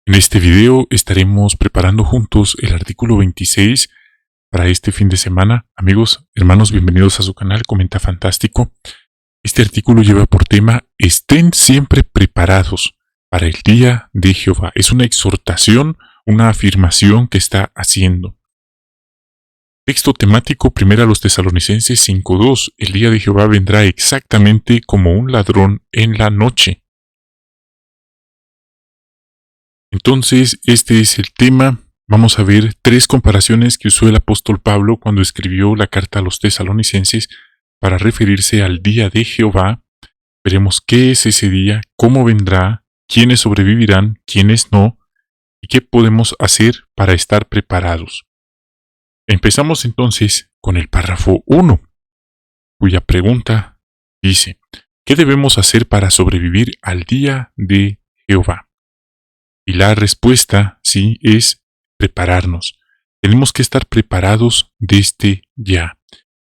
En este video estaremos preparando juntos el artículo 26 para este fin de semana. Amigos, hermanos, bienvenidos a su canal Comenta Fantástico. Este artículo lleva por tema: estén siempre preparados para el día de Jehová. Es una exhortación, una afirmación que está haciendo. Texto temático: 1 Tesalonicenses 5:2. El día de Jehová vendrá exactamente como un ladrón en la noche. Entonces, este es el tema. Vamos a ver tres comparaciones que usó el apóstol Pablo cuando escribió la carta a los tesalonicenses para referirse al día de Jehová. Veremos qué es ese día, cómo vendrá, quiénes sobrevivirán, quiénes no, y qué podemos hacer para estar preparados. Empezamos entonces con el párrafo 1, cuya pregunta dice: ¿qué debemos hacer para sobrevivir al día de Jehová? Y la respuesta, sí, es prepararnos. Tenemos que estar preparados desde ya.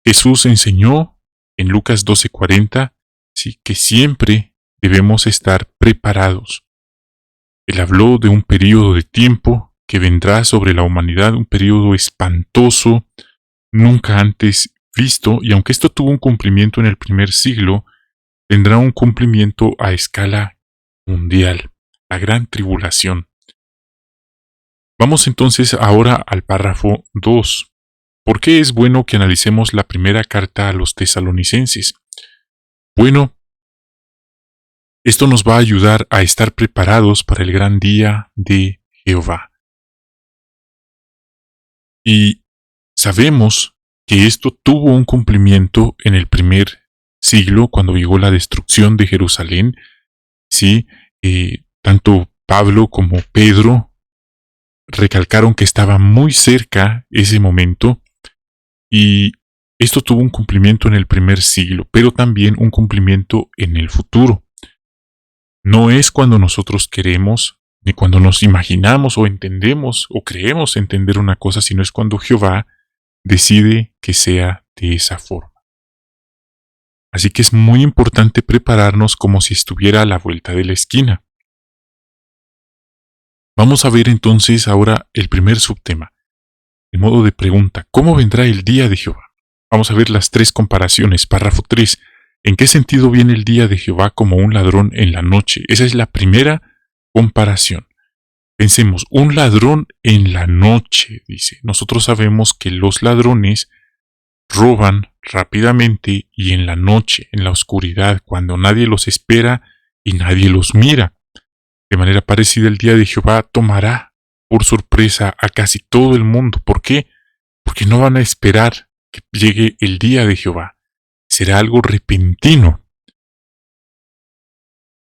Jesús enseñó en Lucas 12:40, sí, que siempre debemos estar preparados. Él habló de un periodo de tiempo que vendrá sobre la humanidad, un periodo espantoso, nunca antes visto, y aunque esto tuvo un cumplimiento en el primer siglo, tendrá un cumplimiento a escala mundial. La gran tribulación. Vamos entonces ahora al párrafo 2. ¿Por qué es bueno que analicemos la primera carta a los tesalonicenses? Bueno, esto nos va a ayudar a estar preparados para el gran día de Jehová. Y sabemos que esto tuvo un cumplimiento en el primer siglo, cuando llegó la destrucción de Jerusalén. Sí, tanto Pablo como Pedro recalcaron que estaba muy cerca ese momento, y esto tuvo un cumplimiento en el primer siglo, pero también un cumplimiento en el futuro. No es cuando nosotros queremos, ni cuando nos imaginamos o entendemos o creemos entender una cosa, sino es cuando Jehová decide que sea de esa forma. Así que es muy importante prepararnos como si estuviera a la vuelta de la esquina. Vamos a ver entonces ahora el primer subtema, en modo de pregunta: ¿cómo vendrá el día de Jehová? Vamos a ver las tres comparaciones. Párrafo 3. ¿En qué sentido viene el día de Jehová como un ladrón en la noche? Esa es la primera comparación. Pensemos, un ladrón en la noche, dice. Nosotros sabemos que los ladrones roban rápidamente y en la noche, en la oscuridad, cuando nadie los espera y nadie los mira. De manera parecida, el día de Jehová tomará por sorpresa a casi todo el mundo. ¿Por qué? Porque no van a esperar que llegue el día de Jehová. Será algo repentino.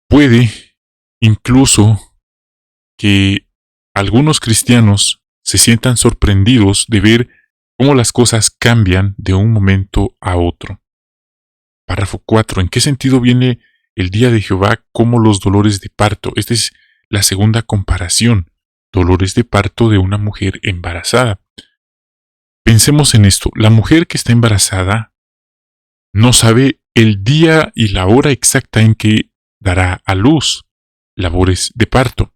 Puede incluso que algunos cristianos se sientan sorprendidos de ver cómo las cosas cambian de un momento a otro. Párrafo 4. ¿En qué sentido viene el día de Jehová como los dolores de parto? Esta es la segunda comparación. Dolores de parto de una mujer embarazada. Pensemos en esto. La mujer que está embarazada no sabe el día y la hora exacta en que dará a luz, labores de parto.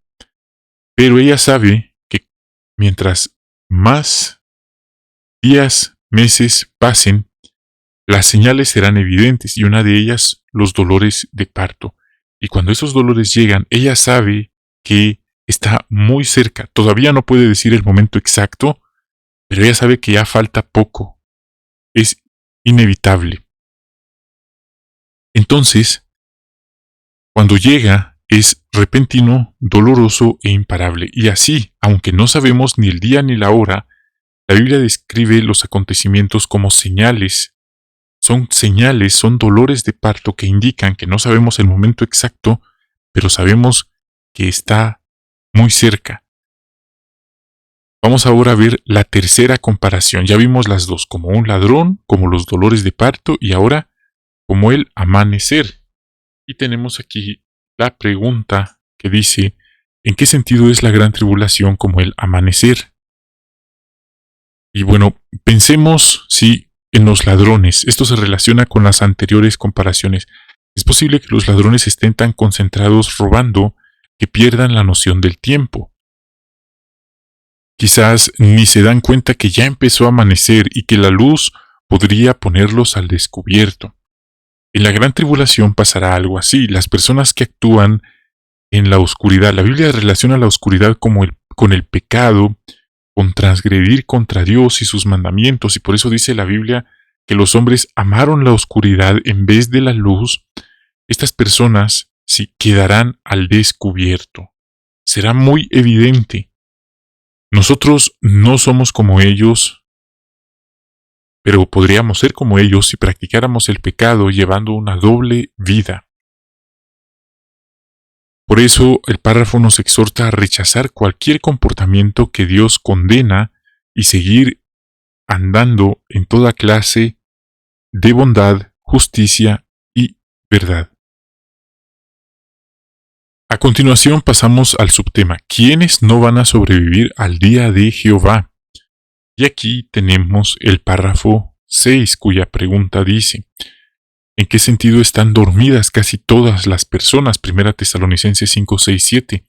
Pero ella sabe que mientras más días, meses pasen, las señales serán evidentes, y una de ellas los dolores de parto. Y cuando esos dolores llegan, ella sabe que está muy cerca. Todavía no puede decir el momento exacto, pero ella sabe que ya falta poco. Es inevitable. Entonces, cuando llega, es repentino, doloroso e imparable. Y así, aunque no sabemos ni el día ni la hora, la Biblia describe los acontecimientos como señales. Son señales, son dolores de parto que indican que no sabemos el momento exacto, pero sabemos que está muy cerca. Vamos ahora a ver la tercera comparación. Ya vimos las dos, como un ladrón, como los dolores de parto, y ahora como el amanecer. Y tenemos aquí la pregunta que dice: ¿en qué sentido es la gran tribulación como el amanecer? Y bueno, pensemos en los ladrones. Esto se relaciona con las anteriores comparaciones. Es posible que los ladrones estén tan concentrados robando que pierdan la noción del tiempo. quizás ni se dan cuenta que ya empezó a amanecer y que la luz podría ponerlos al descubierto. En la gran tribulación pasará algo así. Las personas que actúan en la oscuridad, la Biblia relaciona la oscuridad con el pecado, con transgredir contra Dios y sus mandamientos, y por eso dice la Biblia que los hombres amaron la oscuridad en vez de la luz. Estas personas sí quedarán al descubierto. Será muy evidente. Nosotros no somos como ellos, pero podríamos ser como ellos si practicáramos el pecado llevando una doble vida. Por eso el párrafo nos exhorta a rechazar cualquier comportamiento que Dios condena y seguir andando en toda clase de bondad, justicia y verdad. A continuación pasamos al subtema: ¿quiénes no van a sobrevivir al día de Jehová? Y aquí tenemos el párrafo 6, cuya pregunta dice: ¿en qué sentido están dormidas casi todas las personas? 1 Tesalonicenses 5, 6, 7.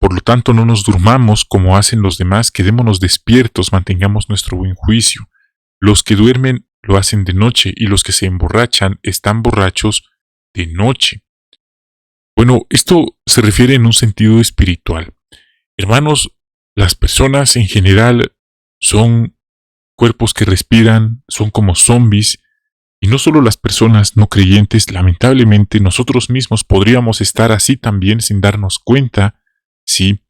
Por lo tanto, no nos durmamos como hacen los demás, quedémonos despiertos, mantengamos nuestro buen juicio. Los que duermen lo hacen de noche, y los que se emborrachan están borrachos de noche. Bueno, esto se refiere en un sentido espiritual. Hermanos, las personas en general son cuerpos que respiran, son como zombies, y no solo las personas no creyentes, lamentablemente nosotros mismos podríamos estar así también sin darnos cuenta, ¿sí?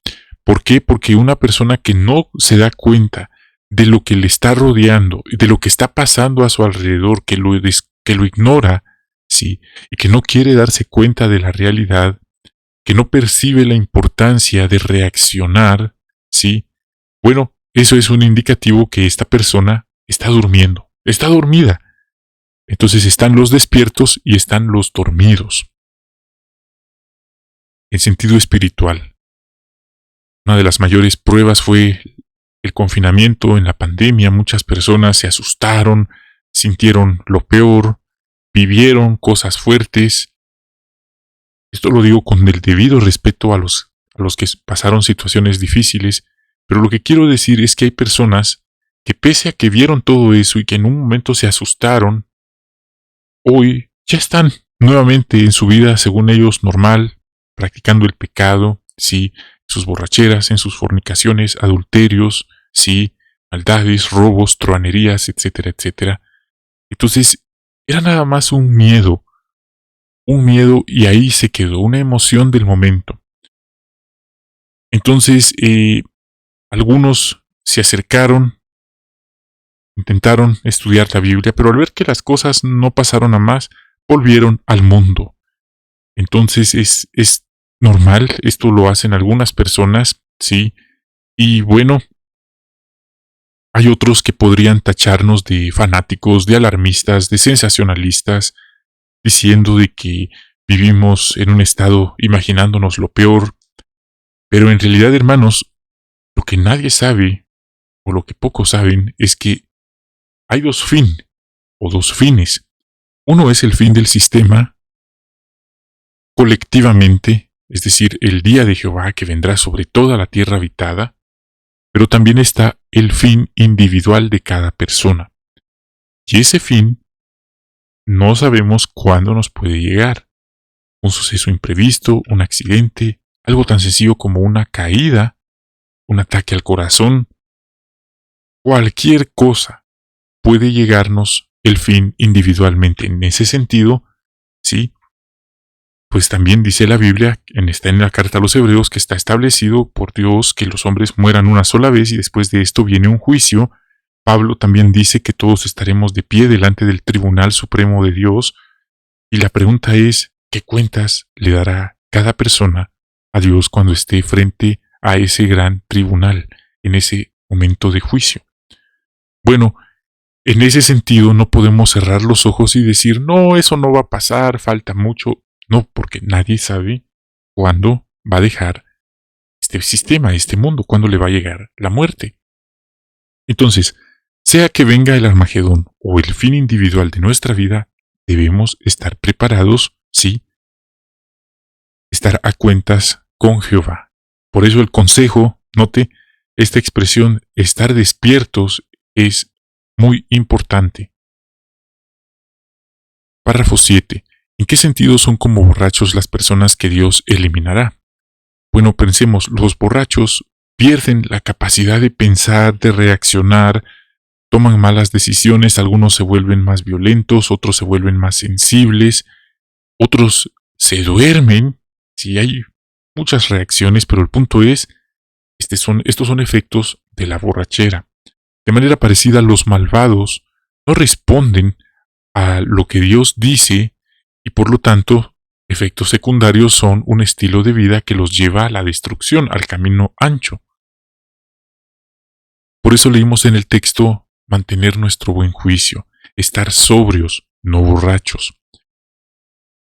¿Por qué? Porque una persona que no se da cuenta de lo que le está rodeando, de lo que está pasando a su alrededor, que lo ignora, ¿sí? Y que no quiere darse cuenta de la realidad, que no percibe la importancia de reaccionar, ¿sí? Bueno, eso es un indicativo que esta persona está durmiendo, está dormida. Entonces están los despiertos y están los dormidos. En sentido espiritual, una de las mayores pruebas fue el confinamiento en la pandemia. Muchas personas se asustaron, sintieron lo peor, vivieron cosas fuertes. Esto lo digo con el debido respeto a los que pasaron situaciones difíciles, pero lo que quiero decir es que hay personas que, pese a que vieron todo eso y que en un momento se asustaron, hoy ya están nuevamente en su vida, según ellos, normal, practicando el pecado, sí, sus borracheras, en sus fornicaciones, adulterios, sí, maldades, robos, truhanerías, etcétera, etcétera. Entonces, era nada más un miedo y ahí se quedó, una emoción del momento. Entonces, algunos se acercaron, intentaron estudiar la Biblia, pero al ver que las cosas no pasaron a más, volvieron al mundo. Entonces es normal, esto lo hacen algunas personas, sí, y bueno, hay otros que podrían tacharnos de fanáticos, de alarmistas, de sensacionalistas, diciendo de que vivimos en un estado imaginándonos lo peor, pero en realidad, hermanos, lo que nadie sabe, o lo que pocos saben, es que hay dos fines. Uno es el fin del sistema colectivamente, es decir, el día de Jehová que vendrá sobre toda la tierra habitada, pero también está el fin individual de cada persona. Y ese fin no sabemos cuándo nos puede llegar. Un suceso imprevisto, un accidente, algo tan sencillo como una caída, un ataque al corazón, cualquier cosa puede llegarnos el fin individualmente. En ese sentido, sí, pues también dice la Biblia, está en la carta a los Hebreos, que está establecido por Dios que los hombres mueran una sola vez y después de esto viene un juicio. Pablo también dice que todos estaremos de pie delante del tribunal supremo de Dios, y la pregunta es, ¿qué cuentas le dará cada persona a Dios cuando esté frente a ese gran tribunal, en ese momento de juicio? Bueno, en ese sentido no podemos cerrar los ojos y decir, no, eso no va a pasar, falta mucho. No, porque nadie sabe cuándo va a dejar este sistema, este mundo, cuándo le va a llegar la muerte. Entonces, sea que venga el Armagedón o el fin individual de nuestra vida, debemos estar preparados, sí, estar a cuentas con Jehová. Por eso el consejo, note, esta expresión estar despiertos es muy importante. Párrafo 7. ¿En qué sentido son como borrachos las personas que Dios eliminará? Bueno, pensemos, los borrachos pierden la capacidad de pensar, de reaccionar, toman malas decisiones, algunos se vuelven más violentos, otros se vuelven más sensibles, otros se duermen. Sí, hay muchas reacciones, pero el punto es, estos son efectos de la borrachera. De manera parecida, los malvados no responden a lo que Dios dice y por lo tanto, efectos secundarios son un estilo de vida que los lleva a la destrucción, al camino ancho. Por eso leímos en el texto mantener nuestro buen juicio, estar sobrios, no borrachos.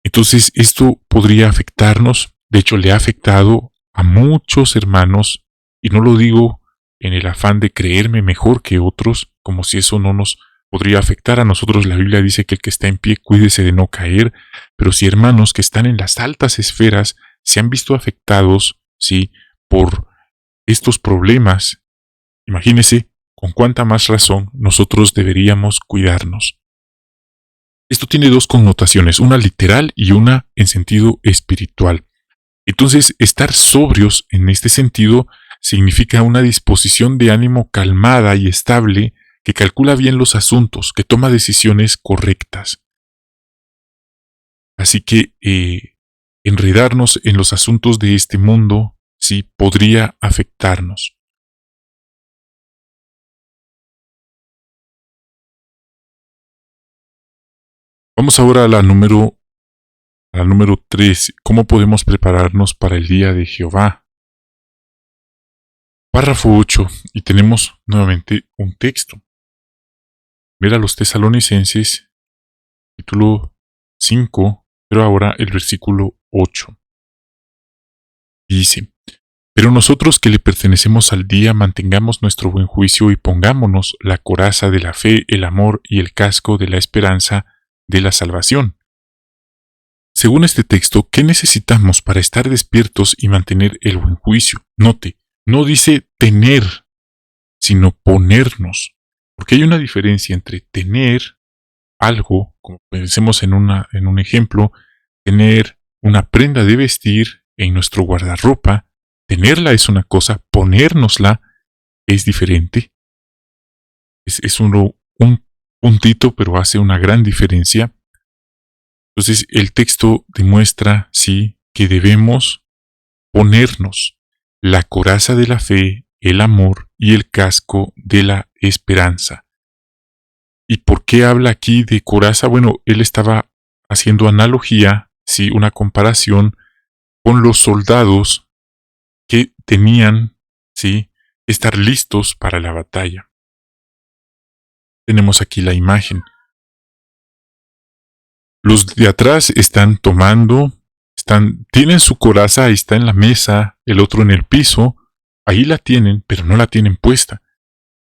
Entonces esto podría afectarnos, de hecho le ha afectado a muchos hermanos, y no lo digo en el afán de creerme mejor que otros, como si eso no nos podría afectar a nosotros. La Biblia dice que el que está en pie cuídese de no caer, pero si hermanos que están en las altas esferas se han visto afectados, sí, por estos problemas, imagínese con cuánta más razón nosotros deberíamos cuidarnos. Esto tiene dos connotaciones, una literal y una en sentido espiritual. Entonces, estar sobrios en este sentido significa una disposición de ánimo calmada y estable que calcula bien los asuntos, que toma decisiones correctas. Así que enredarnos en los asuntos de este mundo sí podría afectarnos. Vamos ahora a la número 3. ¿Cómo podemos prepararnos para el día de Jehová? Párrafo 8. Y tenemos nuevamente un texto. Ver a los Tesalonicenses, capítulo 5, pero ahora el versículo 8. Dice: pero nosotros que le pertenecemos al día mantengamos nuestro buen juicio y pongámonos la coraza de la fe, el amor y el casco de la esperanza de la salvación. Según este texto, ¿qué necesitamos para estar despiertos y mantener el buen juicio? Note, no dice tener, sino ponernos, porque hay una diferencia entre tener algo, como pensemos en un ejemplo, tener una prenda de vestir en nuestro guardarropa. Tenerla es una cosa, ponérnosla es diferente. Es un puntito, pero hace una gran diferencia. Entonces el texto demuestra, sí, que debemos ponernos la coraza de la fe, el amor y el casco de la esperanza. ¿Y por qué habla aquí de coraza? Bueno, él estaba haciendo analogía, sí, una comparación con los soldados que tenían, sí, estar listos para la batalla. Tenemos aquí la imagen. Los de atrás están tomando, tienen su coraza, ahí está en la mesa, el otro en el piso, ahí la tienen, pero no la tienen puesta.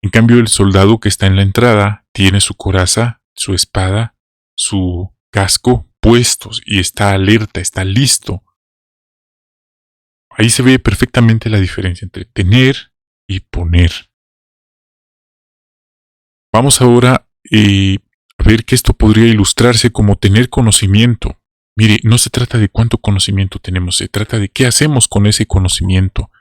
En cambio, el soldado que está en la entrada tiene su coraza, su espada, su casco puestos y está alerta, está listo. Ahí se ve perfectamente la diferencia entre tener y poner. Vamos ahora a ver que esto podría ilustrarse como tener conocimiento. Mire, no se trata de cuánto conocimiento tenemos, se trata de qué hacemos con ese conocimiento.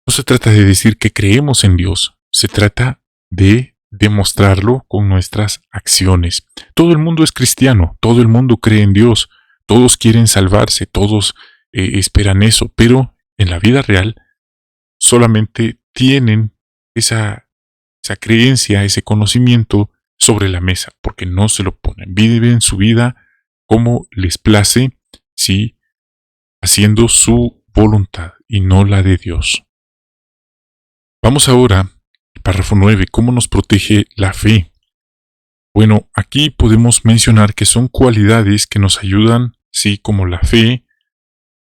No se trata de decir que creemos en Dios, se trata de demostrarlo con nuestras acciones. Todo el mundo es cristiano, todo el mundo cree en Dios, todos quieren salvarse, todos esperan eso, pero en la vida real solamente tienen esa creencia, ese conocimiento sobre la mesa, porque no se lo ponen. Viven su vida como les place, sí, haciendo su voluntad y no la de Dios. Vamos ahora al párrafo 9. ¿Cómo nos protege la fe? Bueno, aquí podemos mencionar que son cualidades que nos ayudan, sí, como la fe,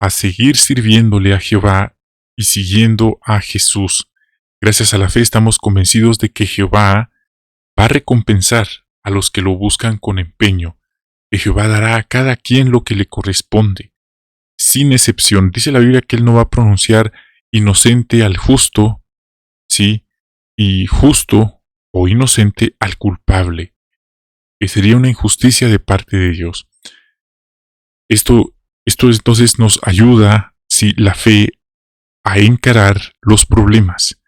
a seguir sirviéndole a Jehová y siguiendo a Jesús. Gracias a la fe estamos convencidos de que Jehová va a recompensar a los que lo buscan con empeño, que Jehová dará a cada quien lo que le corresponde, sin excepción. Dice la Biblia que Él no va a pronunciar inocente al justo, sí, y justo o inocente al culpable, que sería una injusticia de parte de Dios. Esto entonces nos ayuda, sí, la fe a encarar los problemas.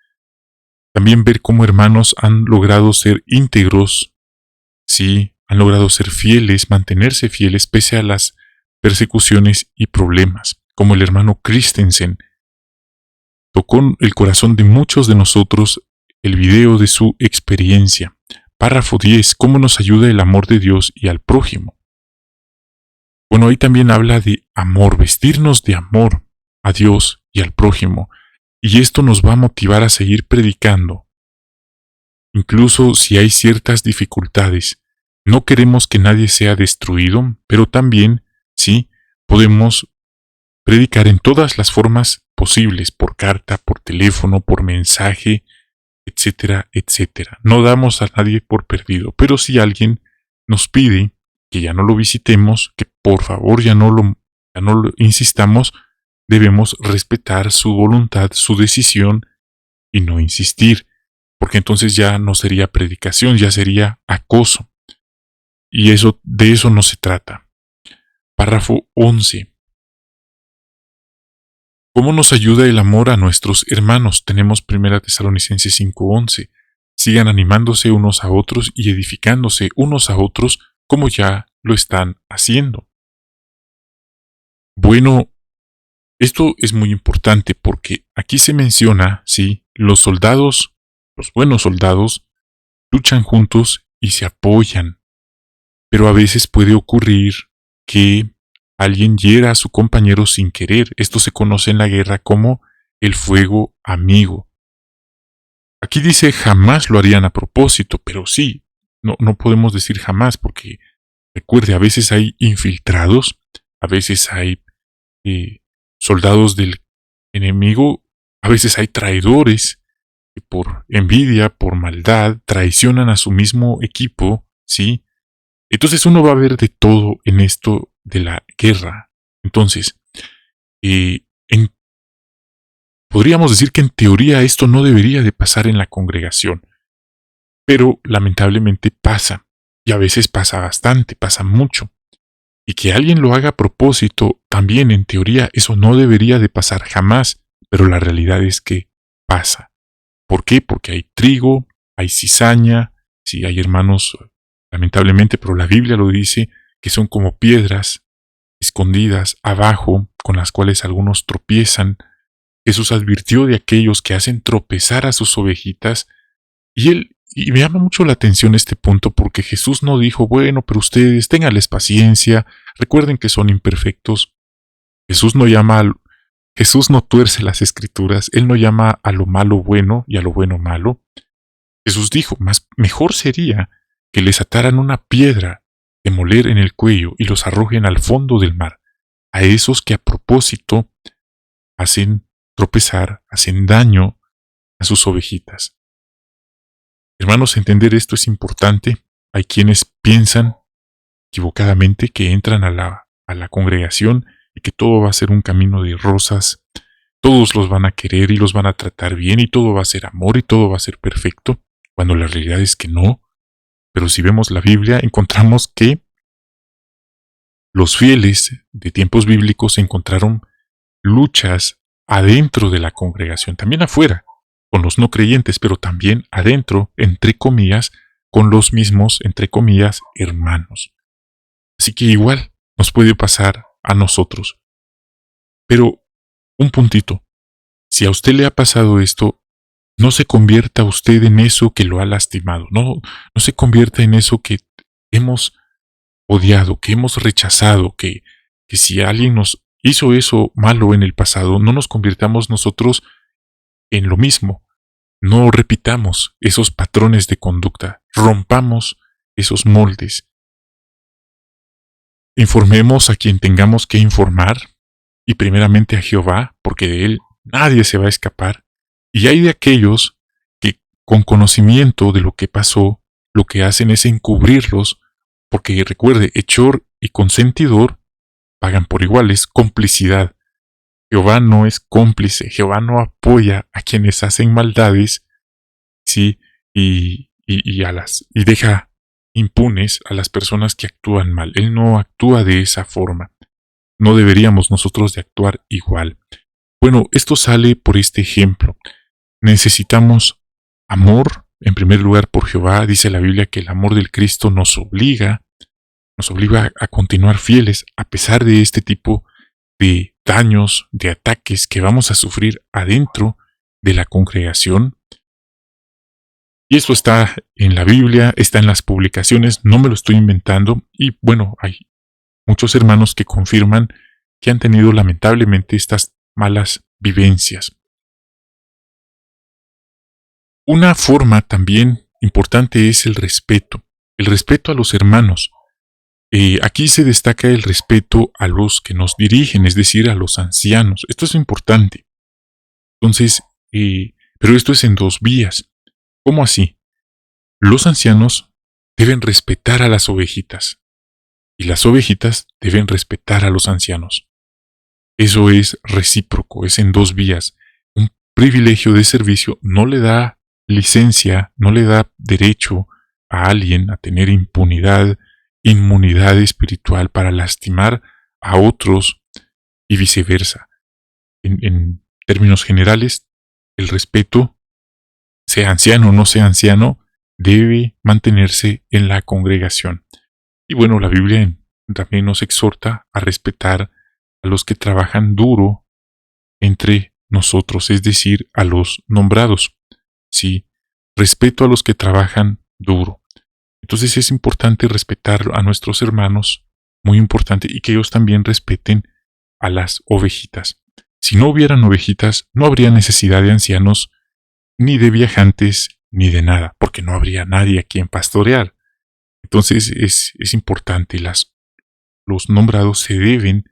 También ver cómo hermanos han logrado ser íntegros, sí, han logrado ser fieles, mantenerse fieles pese a las persecuciones y problemas, como el hermano Christensen. Tocó el corazón de muchos de nosotros el video de su experiencia. Párrafo 10. ¿Cómo nos ayuda el amor de Dios y al prójimo? Bueno, ahí también habla de amor, vestirnos de amor a Dios y al prójimo. Y esto nos va a motivar a seguir predicando. Incluso si hay ciertas dificultades, no queremos que nadie sea destruido, pero también, sí, podemos predicar en todas las formas posibles, por carta, por teléfono, por mensaje, etcétera, etcétera. No damos a nadie por perdido, pero si alguien nos pide que ya no lo visitemos, que por favor ya no lo insistamos, debemos respetar su voluntad, su decisión y no insistir, porque entonces ya no sería predicación, ya sería acoso. Y de eso no se trata. Párrafo 11. ¿Cómo nos ayuda el amor a nuestros hermanos? Tenemos 1 Tesalonicenses 5:11. Sigan animándose unos a otros y edificándose unos a otros como ya lo están haciendo. Bueno, esto es muy importante porque aquí se menciona, sí, los buenos soldados, luchan juntos y se apoyan. Pero a veces puede ocurrir que alguien hiera a su compañero sin querer. Esto se conoce en la guerra como el fuego amigo. Aquí dice jamás lo harían a propósito, pero sí, no podemos decir jamás porque, recuerde, a veces hay infiltrados, a veces hay soldados del enemigo, a veces hay traidores que por envidia, por maldad, traicionan a su mismo equipo, ¿sí? Entonces uno va a ver de todo en esto de la guerra. Entonces, podríamos decir que en teoría esto no debería de pasar en la congregación, pero lamentablemente pasa, y a veces pasa bastante, pasa mucho. Y que alguien lo haga a propósito, también en teoría eso no debería de pasar jamás, pero la realidad es que pasa. ¿Por qué? Porque hay trigo, hay cizaña, sí hay hermanos, lamentablemente, pero la Biblia lo dice, que son como piedras escondidas abajo, con las cuales algunos tropiezan. Jesús advirtió de aquellos que hacen tropezar a sus ovejitas, y me llama mucho la atención este punto porque Jesús no dijo, bueno, pero ustedes ténganles paciencia, recuerden que son imperfectos. Jesús no tuerce las escrituras, Él no llama a lo malo bueno y a lo bueno malo. Jesús dijo, mejor sería que les ataran una piedra de moler en el cuello y los arrojen al fondo del mar, a esos que a propósito hacen tropezar, hacen daño a sus ovejitas. Hermanos, entender esto es importante. Hay quienes piensan equivocadamente que entran a la congregación y que todo va a ser un camino de rosas, todos los van a querer y los van a tratar bien y todo va a ser amor y todo va a ser perfecto, cuando la realidad es que no. Pero si vemos la Biblia, encontramos que los fieles de tiempos bíblicos encontraron luchas adentro de la congregación, también afuera, con los no creyentes, pero también adentro, entre comillas, con los mismos, entre comillas, hermanos. Así que igual nos puede pasar a nosotros. Pero, un puntito, si a usted le ha pasado esto, no se convierta usted en eso que lo ha lastimado, no se convierta en eso que hemos odiado, que hemos rechazado, que si alguien nos hizo eso malo en el pasado, no nos convirtamos nosotros en lo mismo. No repitamos esos patrones de conducta, rompamos esos moldes. Informemos a quien tengamos que informar, y primeramente a Jehová, porque de él nadie se va a escapar. Y hay de aquellos que, con conocimiento de lo que pasó, lo que hacen es encubrirlos, porque recuerde, hechor y consentidor pagan por iguales, complicidad. Jehová no es cómplice, Jehová no apoya a quienes hacen maldades ¿sí? Y deja impunes a las personas que actúan mal. Él no actúa de esa forma. No deberíamos nosotros de actuar igual. Bueno, esto sale por este ejemplo. Necesitamos amor, en primer lugar por Jehová. Dice la Biblia que el amor del Cristo nos obliga a continuar fieles a pesar de este tipo de daños, de ataques que vamos a sufrir adentro de la congregación. Y esto está en la Biblia, está en las publicaciones, no me lo estoy inventando. Y bueno, hay muchos hermanos que confirman que han tenido lamentablemente estas malas vivencias. Una forma también importante es el respeto a los hermanos. Aquí se destaca el respeto a los que nos dirigen, es decir, a los ancianos. Esto es importante. Entonces, pero esto es en dos vías. ¿Cómo así? Los ancianos deben respetar a las ovejitas y las ovejitas deben respetar a los ancianos. Eso es recíproco, es en dos vías. Un privilegio de servicio no le da licencia, no le da derecho a alguien a tener inmunidad espiritual para lastimar a otros y viceversa. En términos generales, el respeto, sea anciano o no sea anciano, debe mantenerse en la congregación. Y bueno, la Biblia también nos exhorta a respetar a los que trabajan duro entre nosotros, es decir, a los nombrados. Sí, respeto a los que trabajan duro. Entonces es importante respetar a nuestros hermanos, muy importante, y que ellos también respeten a las ovejitas. Si no hubieran ovejitas, no habría necesidad de ancianos, ni de viajantes, ni de nada, porque no habría nadie a quien pastorear. Entonces es importante, los nombrados se deben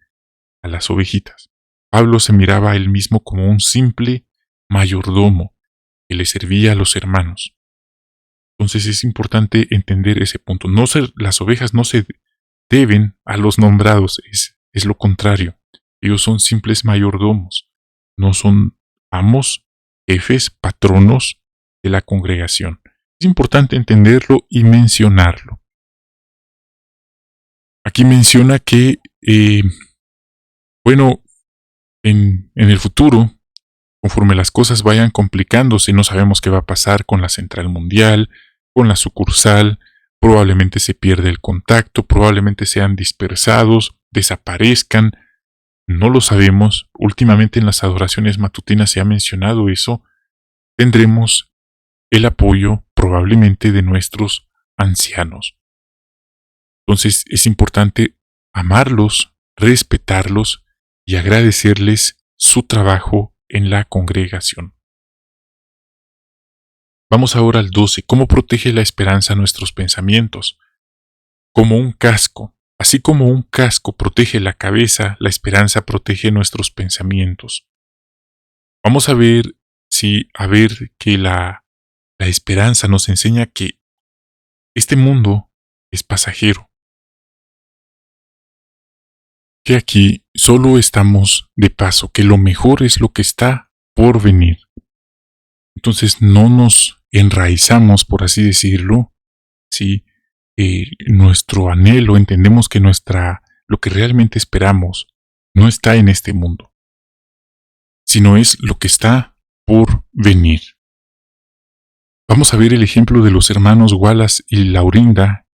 a las ovejitas. Pablo se miraba a él mismo como un simple mayordomo que le servía a los hermanos. Entonces es importante entender ese punto. Las ovejas no se deben a los nombrados, es lo contrario. Ellos son simples mayordomos, no son amos, jefes, patronos de la congregación. Es importante entenderlo y mencionarlo. Aquí menciona que, en el futuro, conforme las cosas vayan complicándose, no sabemos qué va a pasar con la central mundial, con la sucursal, probablemente se pierde el contacto, probablemente sean dispersados, desaparezcan, no lo sabemos. Últimamente en las adoraciones matutinas se ha mencionado eso. Tendremos el apoyo probablemente de nuestros ancianos. Entonces es importante amarlos, respetarlos y agradecerles su trabajo en la congregación. Vamos ahora al 12. ¿Cómo protege la esperanza nuestros pensamientos? Como un casco. Así como un casco protege la cabeza, la esperanza protege nuestros pensamientos. Vamos a ver que la esperanza nos enseña que este mundo es pasajero. Que aquí solo estamos de paso, que lo mejor es lo que está por venir. Entonces no nos enraizamos, por así decirlo, ¿sí? Nuestro anhelo, entendemos que lo que realmente esperamos no está en este mundo, sino es lo que está por venir. Vamos a ver el ejemplo de los hermanos Wallace y Laurinda.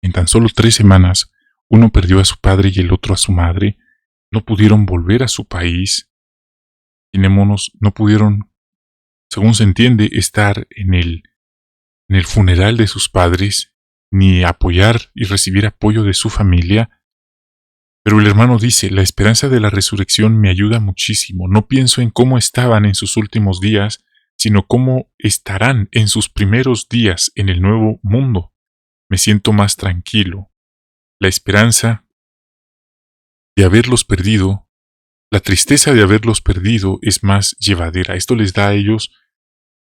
En tan solo 3 semanas, uno perdió a su padre y el otro a su madre. No pudieron volver a su país. No pudieron, según se entiende, estar en el funeral de sus padres, ni apoyar y recibir apoyo de su familia. Pero el hermano dice, la esperanza de la resurrección me ayuda muchísimo. No pienso en cómo estaban en sus últimos días, sino cómo estarán en sus primeros días en el nuevo mundo. Me siento más tranquilo. La esperanza de haberlos perdido, la tristeza de haberlos perdido es más llevadera. Esto les da a ellos,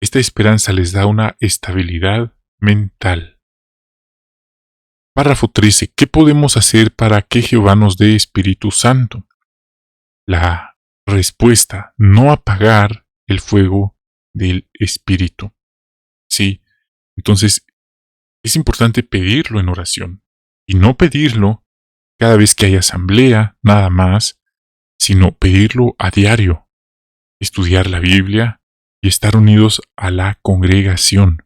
esta esperanza les da una estabilidad mental. Párrafo 13. ¿Qué podemos hacer para que Jehová nos dé Espíritu Santo? La respuesta, no apagar el fuego del Espíritu. Sí, entonces es importante pedirlo en oración. Y no pedirlo cada vez que hay asamblea, nada más, sino pedirlo a diario, estudiar la Biblia y estar unidos a la congregación.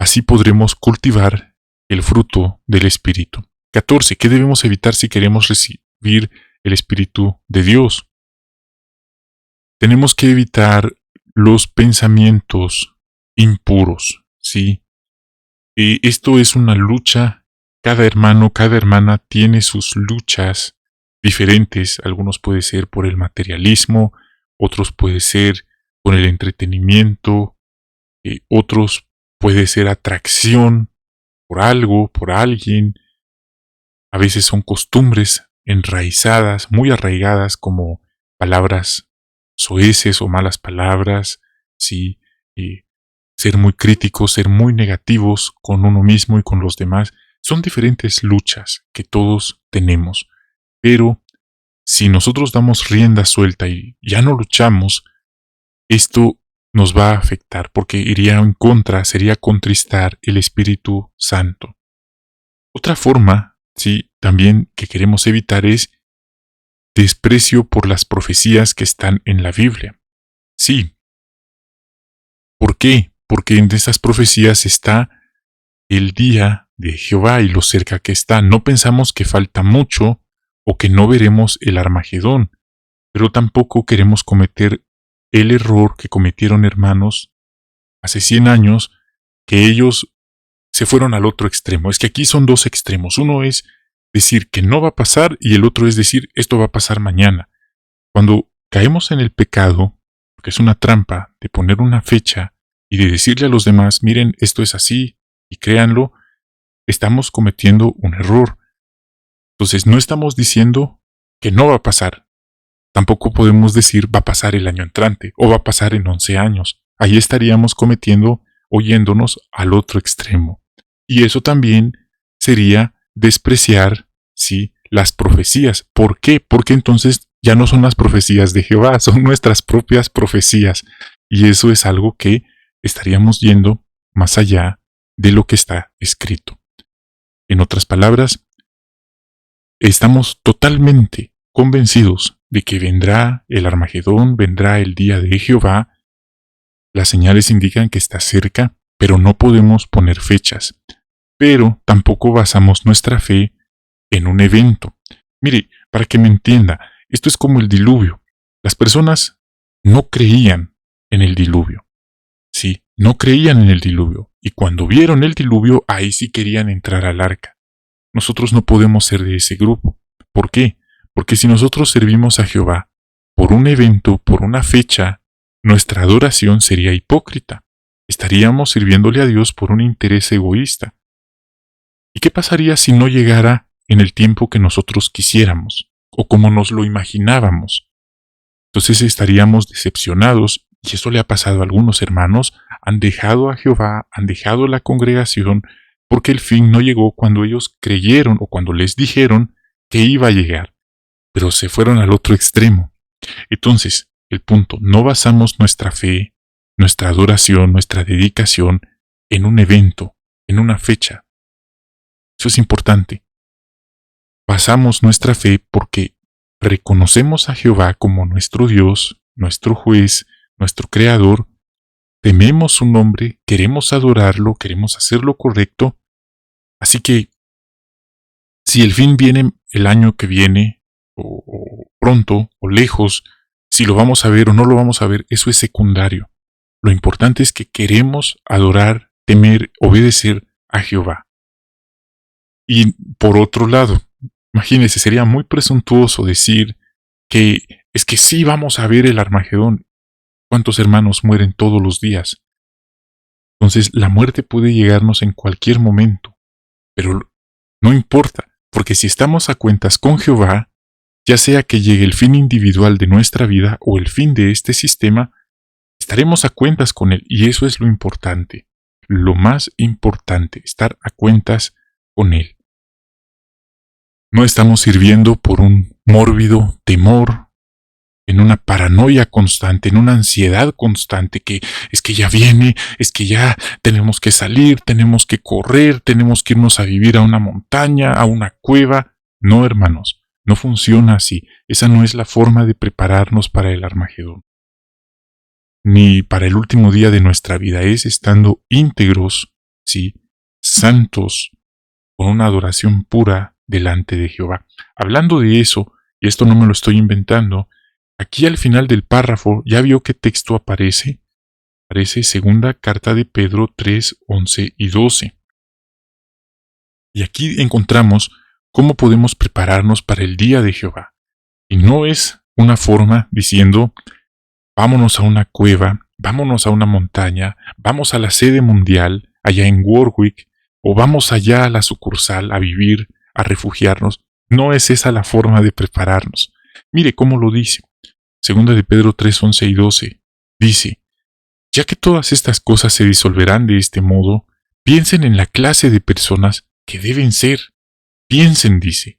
Así podremos cultivar el fruto del Espíritu. 14. ¿Qué debemos evitar si queremos recibir el Espíritu de Dios? Tenemos que evitar los pensamientos impuros, ¿sí? Y esto es una lucha. Cada hermano, cada hermana tiene sus luchas diferentes. Algunos puede ser por el materialismo, otros puede ser por el entretenimiento, otros puede ser atracción por algo, por alguien. A veces son costumbres enraizadas, muy arraigadas, como palabras soeces o malas palabras, sí, ser muy críticos, ser muy negativos con uno mismo y con los demás. Son diferentes luchas que todos tenemos, pero si nosotros damos rienda suelta y ya no luchamos, esto nos va a afectar porque iría en contra, sería contristar el Espíritu Santo. Otra forma, sí, también que queremos evitar es desprecio por las profecías que están en la Biblia. Sí. ¿Por qué? Porque en esas profecías está el día de Jehová y lo cerca que está. No pensamos que falta mucho o que no veremos el Armagedón, pero tampoco queremos cometer el error que cometieron hermanos hace 100 años, que ellos se fueron al otro extremo. Es que aquí son dos extremos. Uno es decir que no va a pasar y el otro es decir esto va a pasar mañana. Cuando caemos en el pecado, porque es una trampa de poner una fecha y de decirle a los demás, miren, esto es así y créanlo, estamos cometiendo un error. Entonces no estamos diciendo que no va a pasar. Tampoco podemos decir va a pasar el año entrante o va a pasar en 11 años. Ahí estaríamos cometiendo o yéndonos al otro extremo. Y eso también sería despreciar, ¿sí?, las profecías. ¿Por qué? Porque entonces ya no son las profecías de Jehová, son nuestras propias profecías. Y eso es algo que estaríamos yendo más allá de lo que está escrito. En otras palabras, estamos totalmente convencidos de que vendrá el Armagedón, vendrá el día de Jehová. Las señales indican que está cerca, pero no podemos poner fechas. Pero tampoco basamos nuestra fe en un evento. Mire, para que me entienda, esto es como el diluvio. Las personas no creían en el diluvio. Sí, no creían en el diluvio. Y cuando vieron el diluvio, ahí sí querían entrar al arca. Nosotros no podemos ser de ese grupo. ¿Por qué? Porque si nosotros servimos a Jehová por un evento, por una fecha, nuestra adoración sería hipócrita. Estaríamos sirviéndole a Dios por un interés egoísta. ¿Y qué pasaría si no llegara en el tiempo que nosotros quisiéramos o como nos lo imaginábamos? Entonces estaríamos decepcionados, y eso le ha pasado a algunos hermanos. Han dejado a Jehová, han dejado la congregación porque el fin no llegó cuando ellos creyeron o cuando les dijeron que iba a llegar, pero se fueron al otro extremo. Entonces, el punto, no basamos nuestra fe, nuestra adoración, nuestra dedicación en un evento, en una fecha. Eso es importante. Basamos nuestra fe porque reconocemos a Jehová como nuestro Dios, nuestro juez, nuestro creador, tememos su nombre, queremos adorarlo, queremos hacer lo correcto. Así que, si el fin viene el año que viene, o pronto, o lejos, si lo vamos a ver o no lo vamos a ver, eso es secundario. Lo importante es que queremos adorar, temer, obedecer a Jehová. Y por otro lado, imagínense, sería muy presuntuoso decir que es que sí vamos a ver el Armagedón. ¿Cuántos hermanos mueren todos los días? Entonces la muerte puede llegarnos en cualquier momento, pero no importa, porque si estamos a cuentas con Jehová, ya sea que llegue el fin individual de nuestra vida o el fin de este sistema, estaremos a cuentas con Él, y eso es lo importante, lo más importante, estar a cuentas con Él. No estamos sirviendo por un mórbido temor en una paranoia constante, en una ansiedad constante, que es que ya viene, es que ya tenemos que salir, tenemos que correr, tenemos que irnos a vivir a una montaña, a una cueva. No, hermanos, no funciona así. Esa no es la forma de prepararnos para el Armagedón, ni para el último día de nuestra vida. Es estando íntegros, sí, santos, con una adoración pura delante de Jehová. Hablando de eso, y esto no me lo estoy inventando, aquí al final del párrafo, ¿ya vio qué texto aparece? Aparece segunda carta de Pedro 3, 11 y 12. Y aquí encontramos cómo podemos prepararnos para el día de Jehová. Y no es una forma diciendo, vámonos a una cueva, vámonos a una montaña, vamos a la sede mundial, allá en Warwick, o vamos allá a la sucursal a vivir, a refugiarnos. No es esa la forma de prepararnos. Mire cómo lo dice. Segunda de Pedro 3, 11 y 12. Dice, ya que todas estas cosas se disolverán de este modo, piensen en la clase de personas que deben ser. Piensen, dice.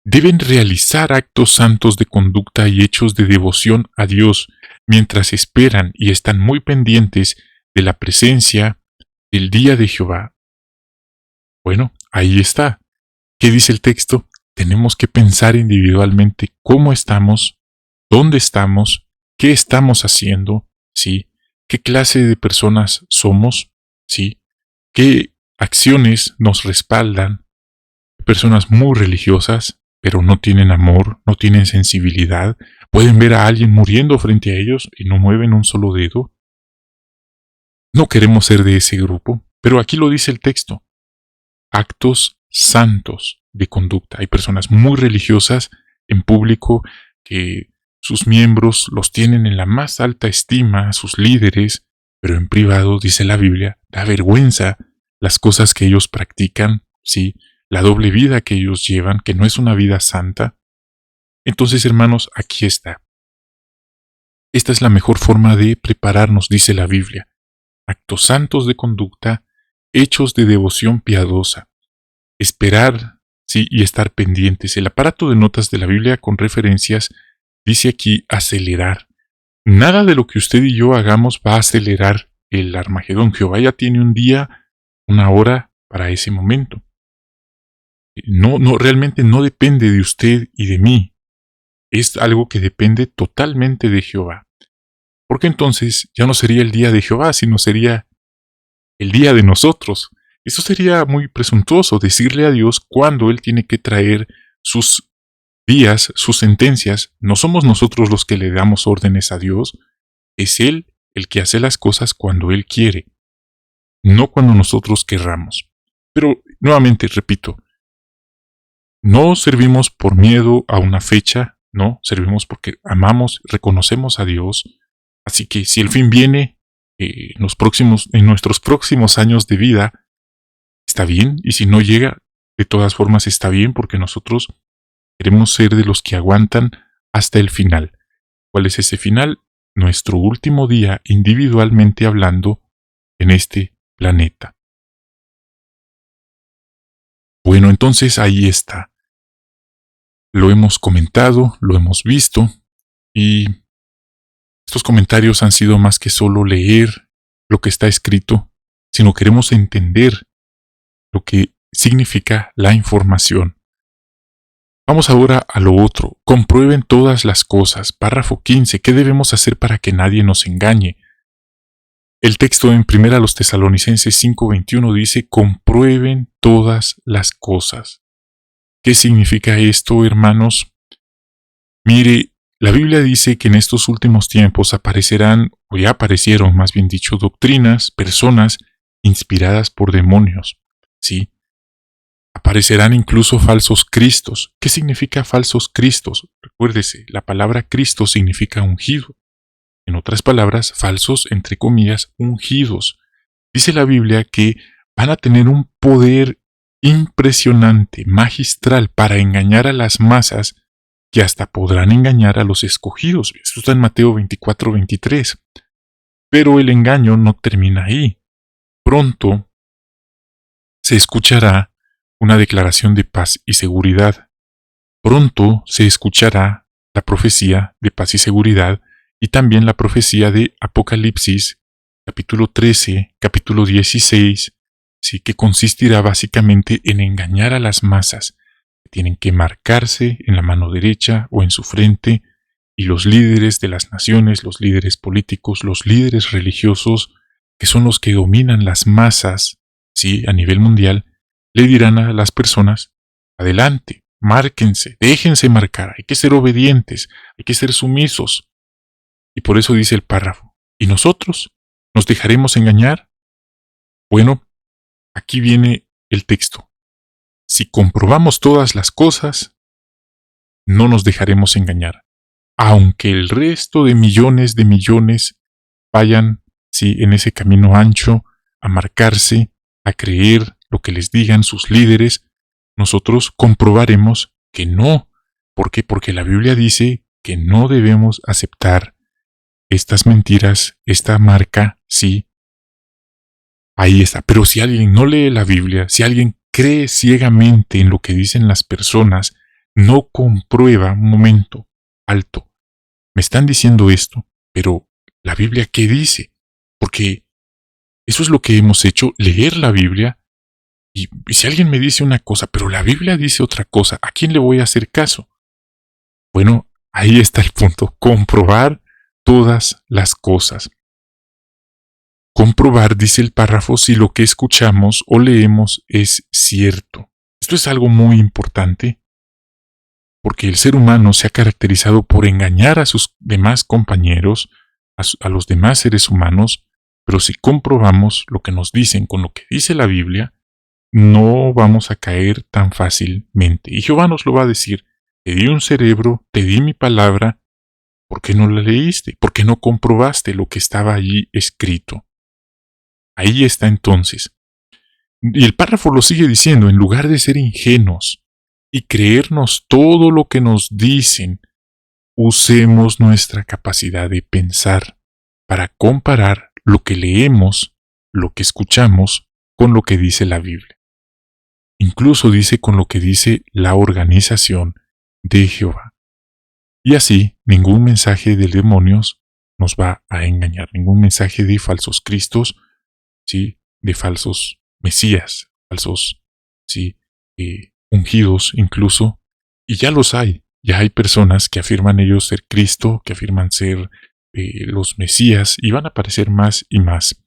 Deben realizar actos santos de conducta y hechos de devoción a Dios, mientras esperan y están muy pendientes de la presencia del día de Jehová. Bueno, ahí está. ¿Qué dice el texto? Tenemos que pensar individualmente cómo estamos, dónde estamos, qué estamos haciendo, ¿sí? ¿Qué clase de personas somos? ¿Sí? ¿Qué acciones nos respaldan? Personas muy religiosas, pero no tienen amor, no tienen sensibilidad. Pueden ver a alguien muriendo frente a ellos y no mueven un solo dedo. No queremos ser de ese grupo, pero aquí lo dice el texto. Actos santos de conducta. Hay personas muy religiosas en público que sus miembros los tienen en la más alta estima, sus líderes, pero en privado, dice la Biblia, da vergüenza las cosas que ellos practican, ¿sí? La doble vida que ellos llevan, que no es una vida santa. Entonces, hermanos, aquí está. Esta es la mejor forma de prepararnos, dice la Biblia. Actos santos de conducta, hechos de devoción piadosa. Esperar, sí, y estar pendientes. El aparato de notas de la Biblia con referencias dice aquí acelerar. Nada de lo que usted y yo hagamos va a acelerar el Armagedón. Jehová ya tiene un día, una hora para ese momento. Realmente no depende de usted y de mí. Es algo que depende totalmente de Jehová. Porque entonces ya no sería el día de Jehová, sino sería el día de nosotros. Eso sería muy presuntuoso, decirle a Dios cuándo Él tiene que traer sus días, sus sentencias. No somos nosotros los que le damos órdenes a Dios, es Él el que hace las cosas cuando Él quiere, no cuando nosotros querramos. Pero, nuevamente, repito, no servimos por miedo a una fecha, no, servimos porque amamos, reconocemos a Dios. Así que si el fin viene en nuestros próximos años de vida, está bien, y si no llega, de todas formas está bien, porque nosotros queremos ser de los que aguantan hasta el final. ¿Cuál es ese final? Nuestro último día, individualmente hablando, en este planeta. Bueno, entonces ahí está. Lo hemos comentado, lo hemos visto, y estos comentarios han sido más que solo leer lo que está escrito, sino queremos entender lo que significa la información. Vamos ahora a lo otro. Comprueben todas las cosas. Párrafo 15. ¿Qué debemos hacer para que nadie nos engañe? El texto en 1 Tesalonicenses 5:21 dice, comprueben todas las cosas. ¿Qué significa esto, hermanos? Mire, la Biblia dice que en estos últimos tiempos aparecerán, o ya aparecieron, más bien dicho, doctrinas, personas inspiradas por demonios, ¿sí? Aparecerán incluso falsos cristos. ¿Qué significa falsos cristos? Recuérdese, la palabra Cristo significa ungido. En otras palabras, falsos, entre comillas, ungidos. Dice la Biblia que van a tener un poder impresionante, magistral, para engañar a las masas, que hasta podrán engañar a los escogidos. Esto está en Mateo 24:23. Pero el engaño no termina ahí. Pronto se escuchará una declaración de paz y seguridad. Pronto se escuchará la profecía de paz y seguridad, y también la profecía de Apocalipsis, capítulo 13, capítulo 16, ¿sí? Que consistirá básicamente en engañar a las masas, que tienen que marcarse en la mano derecha o en su frente, y los líderes de las naciones, los líderes políticos, los líderes religiosos, que son los que dominan las masas, ¿sí? A nivel mundial, le dirán a las personas: adelante, márquense, déjense marcar, hay que ser obedientes, hay que ser sumisos. Y por eso dice el párrafo: ¿y nosotros? ¿Nos dejaremos engañar? Bueno, aquí viene el texto. Si comprobamos todas las cosas, no nos dejaremos engañar, aunque el resto de millones vayan, sí, en ese camino ancho, a marcarse, a creer lo que les digan sus líderes. Nosotros comprobaremos que no. ¿Por qué? Porque la Biblia dice que no debemos aceptar estas mentiras, esta marca, sí. Ahí está. Pero si alguien no lee la Biblia, si alguien cree ciegamente en lo que dicen las personas, no comprueba, un momento, alto. Me están diciendo esto, pero ¿la Biblia qué dice? Porque eso es lo que hemos hecho, leer la Biblia. Y si alguien me dice una cosa, pero la Biblia dice otra cosa, ¿a quién le voy a hacer caso? Bueno, ahí está el punto. Comprobar todas las cosas. Comprobar, dice el párrafo, si lo que escuchamos o leemos es cierto. Esto es algo muy importante, porque el ser humano se ha caracterizado por engañar a sus demás compañeros, a los demás seres humanos, pero si comprobamos lo que nos dicen con lo que dice la Biblia, no vamos a caer tan fácilmente. Y Jehová nos lo va a decir: te di un cerebro, te di mi palabra, ¿por qué no la leíste? ¿Por qué no comprobaste lo que estaba allí escrito? Ahí está entonces. Y el párrafo lo sigue diciendo: en lugar de ser ingenuos y creernos todo lo que nos dicen, usemos nuestra capacidad de pensar para comparar lo que leemos, lo que escuchamos, con lo que dice la Biblia. Incluso dice con lo que dice la organización de Jehová. Y así, ningún mensaje de demonios nos va a engañar, ningún mensaje de falsos cristos, ¿sí? De falsos mesías, falsos, ¿sí? Ungidos incluso. Y ya los hay. Ya hay personas que afirman ellos ser Cristo, que afirman ser los mesías, y van a aparecer más y más.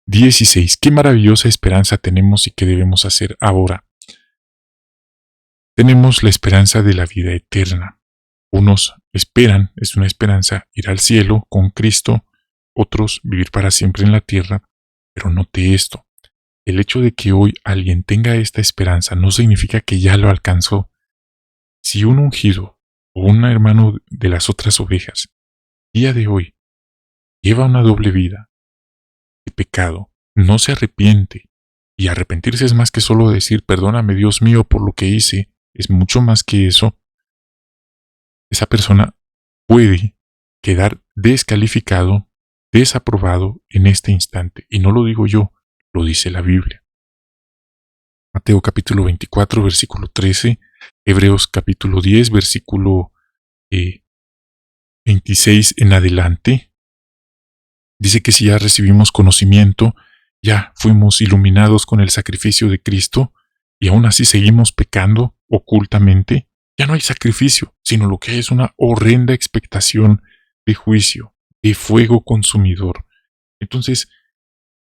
16. Qué maravillosa esperanza tenemos y qué debemos hacer ahora. Tenemos la esperanza de la vida eterna. Unos esperan, es una esperanza, ir al cielo con Cristo, otros vivir para siempre en la tierra. Pero note esto: el hecho de que hoy alguien tenga esta esperanza no significa que ya lo alcanzó. Si un ungido o un hermano de las otras ovejas, día de hoy, lleva una doble vida de pecado, no se arrepiente, y arrepentirse es más que solo decir perdóname Dios mío por lo que hice, es mucho más que eso, esa persona puede quedar descalificado, desaprobado en este instante. Y no lo digo yo, lo dice la Biblia. Mateo capítulo 24, versículo 13, Hebreos capítulo 10, versículo 26 en adelante. Dice que si ya recibimos conocimiento, ya fuimos iluminados con el sacrificio de Cristo, y aún así seguimos pecando ocultamente, ya no hay sacrificio, sino lo que hay es una horrenda expectación de juicio, de fuego consumidor. Entonces,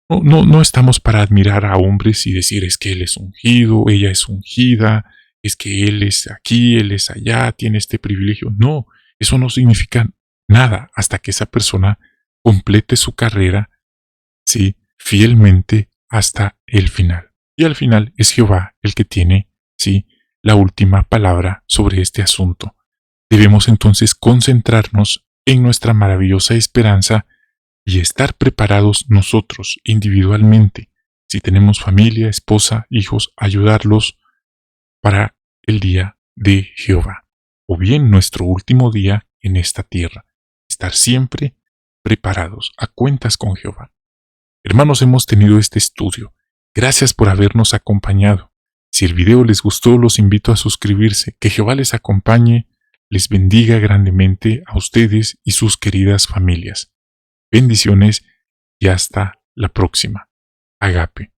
no estamos para admirar a hombres y decir es que él es ungido, ella es ungida, es que él es aquí, él es allá, tiene este privilegio. No, eso no significa nada hasta que esa persona complete su carrera, sí, fielmente hasta el final. Y al final es Jehová el que tiene, sí, la última palabra sobre este asunto. Debemos entonces concentrarnos en nuestra maravillosa esperanza y estar preparados nosotros individualmente, si tenemos familia, esposa, hijos, ayudarlos para el día de Jehová, o bien nuestro último día en esta tierra. Estar siempre preparados, a cuentas con Jehová. Hermanos, hemos tenido este estudio. Gracias por habernos acompañado. Si el video les gustó, los invito a suscribirse. Que Jehová les acompañe, les bendiga grandemente a ustedes y sus queridas familias. Bendiciones y hasta la próxima. Agape.